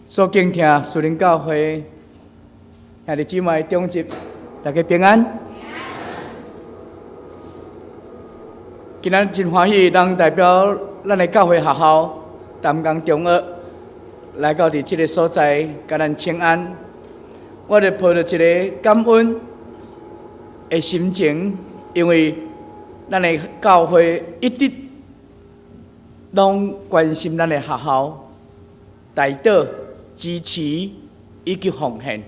所敬听属灵教会兄弟姊妹中集，大家平安。今仔真欢喜，能代表咱的教会学校淡江中学来到伫这个所在，甲咱请安。我咧抱着一个感恩的心情，因为咱的教会一直拢关心咱的学校、带导、支持以及奉献。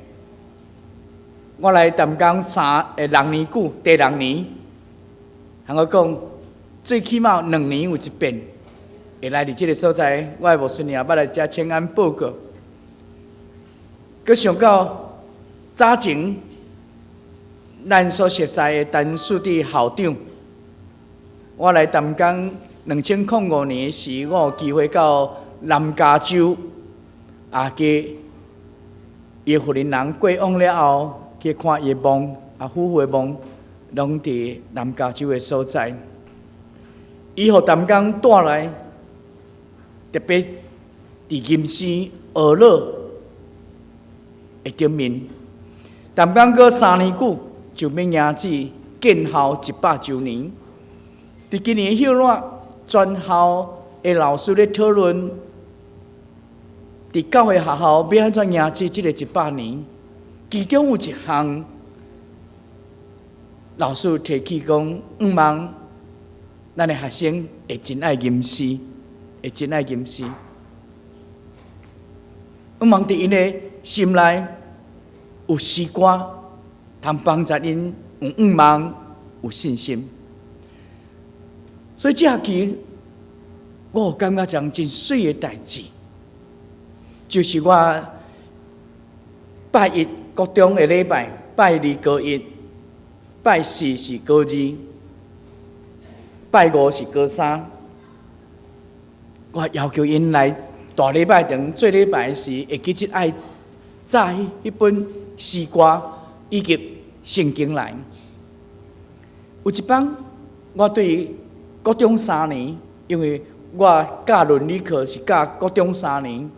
我来淡江6年久，第6年，通我讲，最起码2年有一遍，会来伫这个所在，我的无顺利，捌来遮请安报告。佮想到早前，咱所熟悉的陈树地校长，我来淡江2005年时，我有机会到南加州。去伊福林人过往了后，去看伊梦，夫妇的梦，拢伫南加州的所在。伊互淡江带来，特别伫金星俄勒的顶面，淡江过3年久，就要迎至建校100周年。伫今年休热，全校的老师咧讨论。伫教会学校要安怎迎接这个100年？其中有一项，老师提起讲，望咱的学生会真爱吟诗，会真爱吟诗。望伫因的心内有诗歌，通帮助因有望有信心。所以这学期我有感觉一件真水的代志。就是我拜一国中的礼拜，拜二高一，拜四是高二，拜5是高3。我要求因来大礼拜堂做礼拜时，会记得爱载迄本诗歌以及圣经来。有一班，我对国中3年，因为我教伦理课是教国中3年。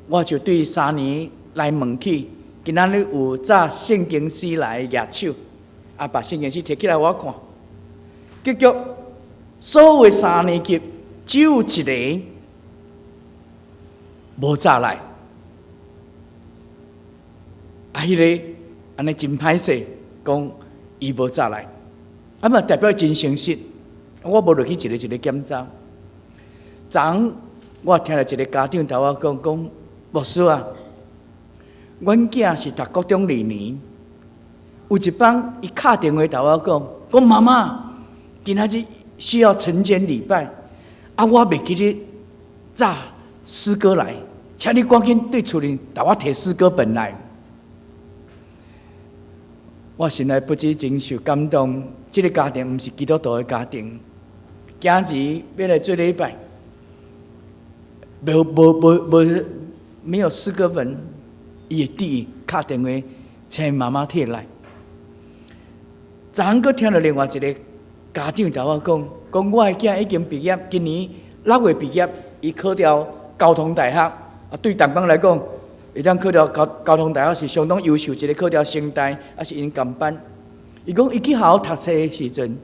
我就对3年来问起，今仔日有早圣经诗来举手，把圣经诗摕起来我看。结局所有的3年级只有一个无早来，迄个安尼真歹势，讲伊无早来，嘛代表真诚实。我无落去一个检查。昨昏我听到一个家长甲我讲。牧师啊，阮囝是读国中2年，有一帮伊敲电话甲我讲妈妈，今仔日需要晨间礼拜，我袂记得早诗歌来，请你赶紧对厝里甲我摕诗歌本来。我心内不知真受感动，这个家庭毋是基督徒的家庭，今日要来做礼拜，没有诗歌本，伊会第一敲电话请妈妈摕来。昨昏佫听到另外一个家长甲我讲我的囝已经毕业，今年6月毕业，伊考掉交通大学。对淡江来讲，会当考掉交通大学是相当优秀，一个考掉成大，是因甘班。伊讲伊去学校读册的时阵，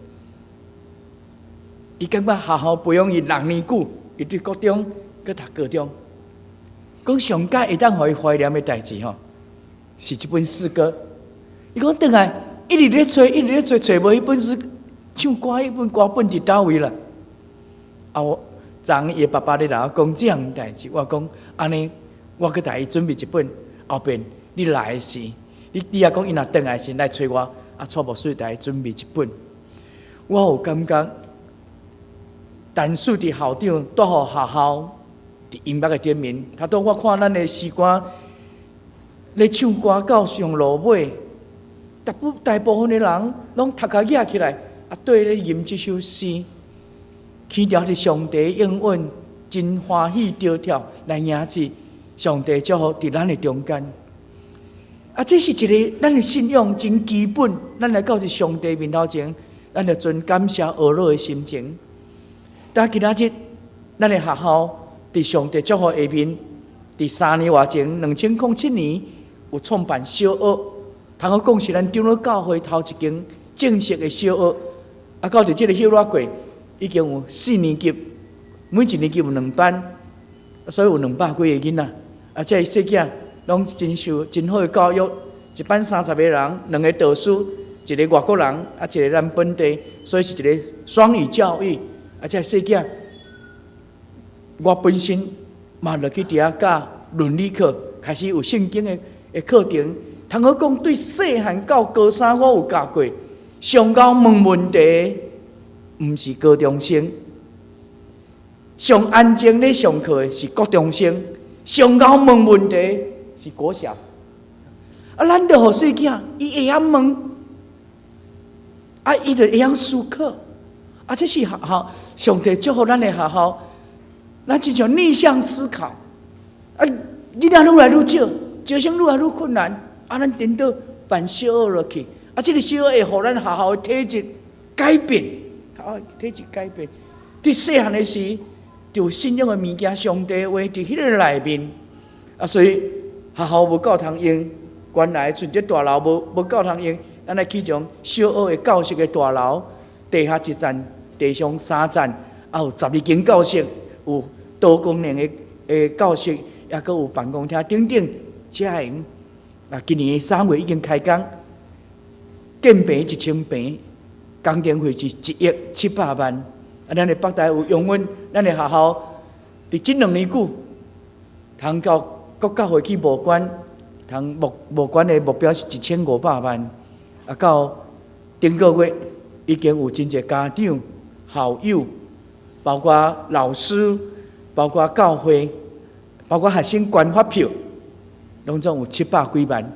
伊感觉学校培养伊6年久，伊对国中佮读高中。讲上届会当互伊怀念的代志吼，是一本诗歌。伊讲转来一直咧找，找无迄本诗唱歌，迄本歌本伫倒位啦。我昨昏伊爸爸咧来讲这样代志，我讲安尼，我去替伊准备一本，后边你来时，你也讲伊若转来时来找我，蔡牧师替伊准备一本。我有感觉，陈树地校长带互学校。音乐的顶面，他我看咱的诗歌咧唱歌到上落尾，大部分的人拢头壳举起来，对咧吟这首诗，起条是上帝应允，真欢喜跳跳来迎接上帝祝福伫咱的中间。这是一个咱的信仰真基本，咱来到这上帝面头前，咱就存感谢懊恼的心情。但今仔日咱的学校。伫上帝祝福下面，伫3年外前，2007年有创办小学，通好讲是咱长老教会头一间正式的小学。啊，到伫即个小学过，已经有4年级，每一年级有2班，所以有200几个囡仔。啊，这细囝拢真受真好的教育，一班30个人，2个导师，一个外国人，啊，一个咱本地，所以是一个双语教育。啊，这细囝，我本身嘛落去伫遐教伦理课，开始有圣经的课程。通好讲对细汉到高三，我有教过。上高问题，毋是高中生；上安静咧上课的是国中生；上高问题是国小。啊，咱着互细囝，伊会晓问，啊，伊着会晓思考。啊，这是学校上帝祝福咱的学校，咱亲像逆向思考。啊，囡仔愈来愈少，招生愈来愈困难。啊，咱颠倒办小学落去。啊，这个小学会互咱学校的体质改变，体质改变。伫细汉的时，就有信仰的物件，上帝话伫迄个内面。啊，所以学校无教堂用，原来纯这大楼无教堂用，咱来起种小学的教室的大楼，地下1层，地上3层，啊有12间教室，有多功能的教室，也阁有办公厅等等，遮用。啊，今年3月已经开工。建平1000平，工程费是1亿700万。啊，咱的北大有用阮咱的学校，伫这2年久，通到国教会去募捐，募捐的目标是1500万。啊，到顶个月已经有真侪家长、校友，包括老师，包括教会，包括学生捐发票，拢总有700几万。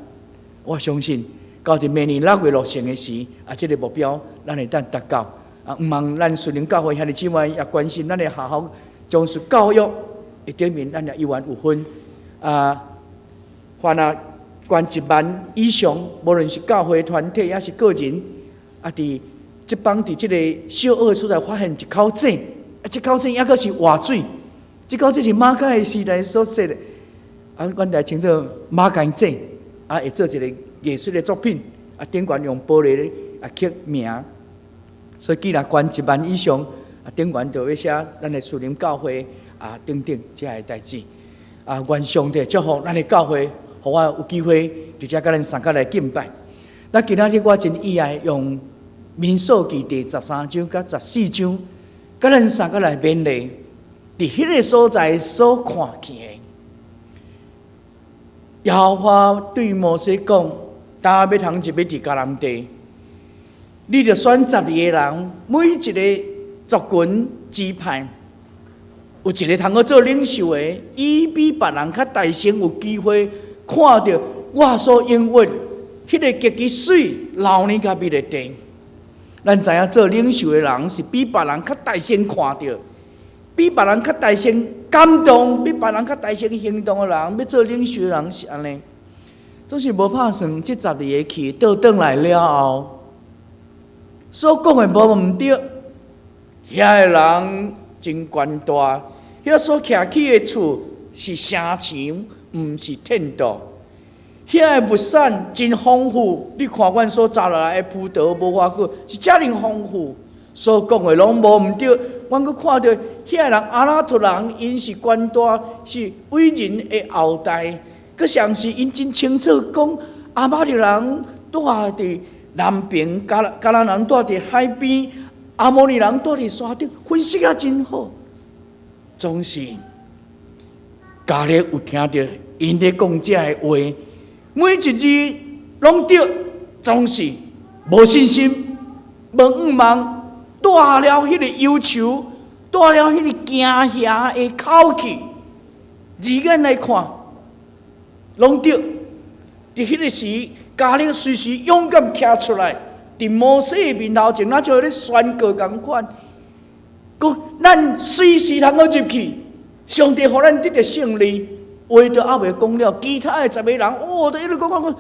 我相信。到伫明年6月落成的时，啊，这个目标咱会当达到。啊，毋望咱属灵教会兄弟姊妹也关心咱的学校，从事教育一点面，咱也一元有分。啊，凡啊捐1万以上，无论是教会团体也是个人，啊，伫即帮伫即个小学所在发现一口井，啊，这口井抑阁是活水，这口井是马甲的时代所设的，啊，阮来称作马甲井，啊，会做一个。艺术的作品，啊，顶悬用玻璃咧啊刻名，所以既然捐1万以上，啊，顶悬就要写咱的属灵教会啊等等这些代志，啊，愿上帝祝福咱的教会，互我有机会直接甲咱三甲来敬拜。那今仔日我真意外用民数记第13章甲14章，甲咱三甲来勉励，伫迄个所在所看见的，耶和华对摩西讲。当要通入去伫迦南地，你着选12个人，每一个族群支派，有一个通好做领袖的，伊比别人较大声有机会看到我所应允迄个结局水流年甲蜜的地。咱知影做领袖的人是比别人较大声看到，比别人较大声感动，比别人较大声行动的人，要做领袖的人是安尼。总是无拍算，这12个去倒转来了后，所讲的无毋对。遐个人真悬大，遐所徛起的厝是城墙，毋是天道。遐个物产真丰富，你看阮所摘落来的葡萄无偌久，是遮尔丰富。所讲的拢无毋对，阮阁看到遐个人阿拉伯人，因是悬大，是伟人的后代。佮像是因真清楚讲，阿玛利人住伫南边，迦南人住伫海边，阿摩利人住伫山顶，分析啊真好。总是家里有听到因咧讲这个话，每一字拢对，总是无信心、无仰望，带了迄个忧愁，带了迄个惊吓的口气，字眼来看。拢对，伫迄个时，家里随时勇敢站出来，伫摩西的面头前，那就咧宣告共款，讲咱随时通好入去，上帝互咱得着胜利。话都还未讲了，其他的10个人，都一直讲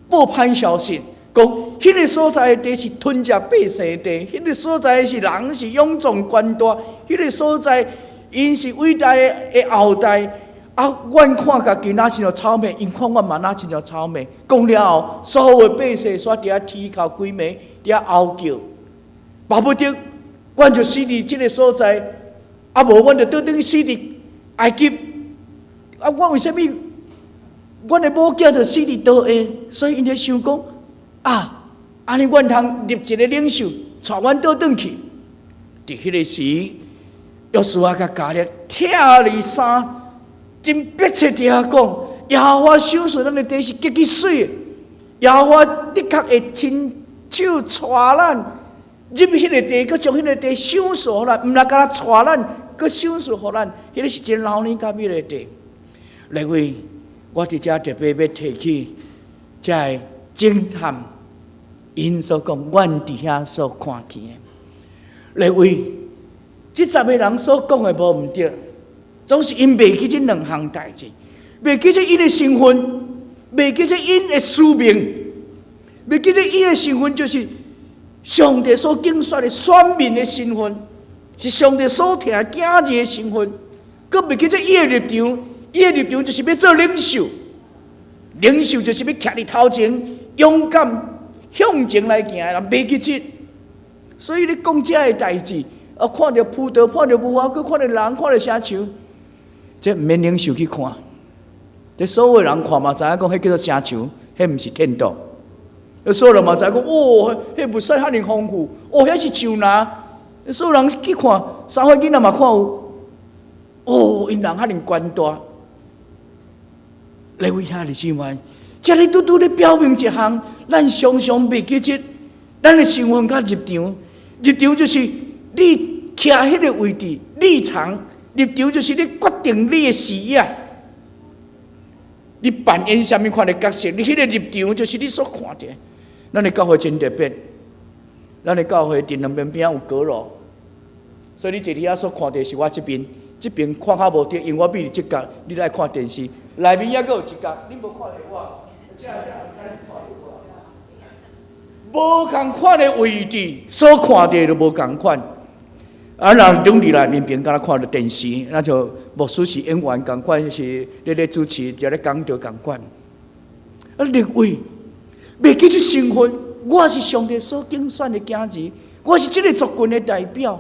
报歹消息，讲迄个所在的地是吞食百姓地，迄个所在是人是勇壮宽大，迄个所在因是伟大的后代。啊，阮看家己哪亲像草莓，因看阮嘛哪亲像草莓。讲了后，所有的百姓煞伫遐啼哭鬼鸣，伫遐嗷叫，巴不得阮就死伫即个所在，啊无阮就倒转去死伫埃及。啊，我为虾米？阮的某囝就死伫倒下，所以因就想讲啊，安尼阮通立一个领袖，带阮倒转去。伫迄个时，约书亚甲迦勒拆离衫。真迫切地讲，耶和华手所咱的地是极其水的，耶和华的确会亲手带咱入迄个地，佮将迄个地手所咱，毋但甲咱带咱，佮手所互咱，迄个是真老年甲美的地。另外，我伫遮特别要提起，这个震撼，因所讲，阮伫遐所看见的。另外，即10个人所讲的无毋对。总是因袂记这两项代志，袂记这因的身份，袂记这因的使命，袂记这因的身份就是上帝所拣选的选民的身份，是上帝所听囝儿的身份。佮袂记这伊的立场，伊的立场就是要做领袖，领袖就是要徛伫头前，勇敢向前来行，人袂记这。所以你讲这个代志，啊，看到葡萄，看到牛啊，佮看到人，看到啥树。这毋免领袖去看，这所有人看嘛，知影讲，迄叫做城墙，迄毋是天堂。所有人嘛知影讲，哦，迄物产遐尼丰富，哦，遐是树林。所有人去看，三岁囡仔嘛看有，哦，因人遐尼悬大。来为遐日之外，这里拄拄咧表明一项，咱常常袂记得，咱的身份甲立场。立场就是你徛迄个位置，立场。立场就是你决定你的视野，你扮演什么款的角色，你迄个立场就是你所看到。咱的教会真特别，咱的教会伫两边边有阁楼，所以你坐伫遐所看到是我这边，这边看较无对，因为我比你这角，你来看电视，内面还佫有一角，你无看到我，无共款的位置，所看到就无共款。啊，人拢伫内面边，敢若看着电视，那就牧师是演员共款，是咧主持，就咧讲着共款。啊，立位袂记这身份，我是上帝所拣选的囝儿，我是这个族群的代表。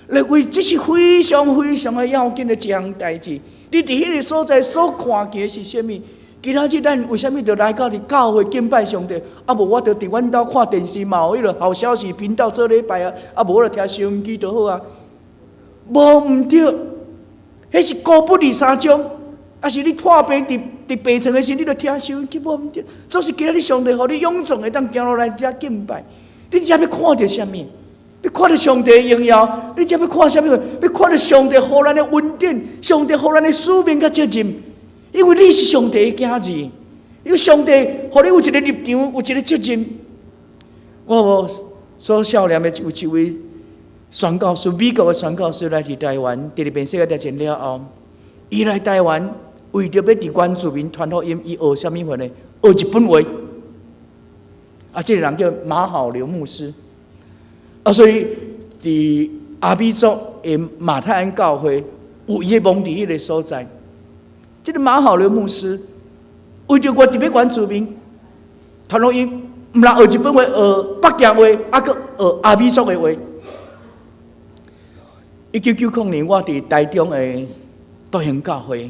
立位这是非常非常的要紧的一项代志。你伫迄个所在所看见的是啥物？今仔日咱为虾米着来到伫教会敬拜上帝？啊，无我着伫阮兜看电视嘛，有迄个好消息频道做礼拜啊，啊无我着听收音机就好啊。无毋对，迄是高不离三章，啊是你破病伫病床的时，你着听收音机，无毋对。总是今仔日上帝互你勇壮会当行落来遮敬拜，你遮要看到啥物？要看到上帝的荣耀，你遮要看啥物？要看到上帝互咱的恩典，上帝互咱的使命甲责任，因为你是上帝的囝儿，因为上帝互你有一个立场，有一个责任。我所少年的有一位。宣教师，美国的宣教师来伫台湾，第二遍世界大战了后，伊来台湾为着要伫原住民传福音，伊学啥物话呢？学日本话。啊，这个人叫马好流牧师。啊，所以伫阿美族的马太安教会有伊的墓伫迄个所在。这个马好流牧师为着我伫要原住民传福音，毋但学日本话，学北京话，啊，佮学阿美族的话。1990年，我伫台中的道兴教会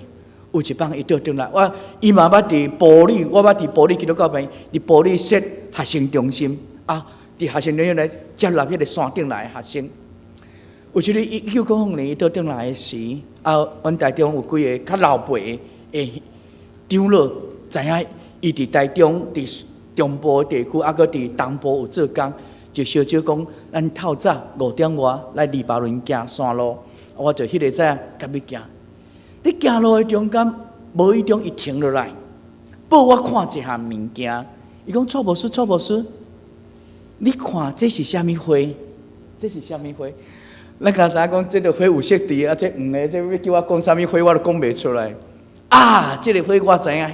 有一帮伊倒转来，伊嘛捌伫埔里，我捌伫埔里基督教会，伫埔里设学生中心啊，伫学生中心来接纳迄个山顶来的学生。有一日1990年伊倒转来的时，啊，阮台中有几个较老辈的长老，知影伊伫台中伫中部地区，啊，搁伫东部有做工。就小少讲，咱透早5点外来黎巴嫩行山路，我就迄个早甲要行。你行路的中间，无意中伊停落来，报我看一项物件。伊讲蔡牧师，蔡牧师，你看这是啥物花？这是啥物花？咱刚才讲，这个花有色地，啊，这黄的，这要叫我讲啥物花，我都讲袂出来。啊，这个花我知影，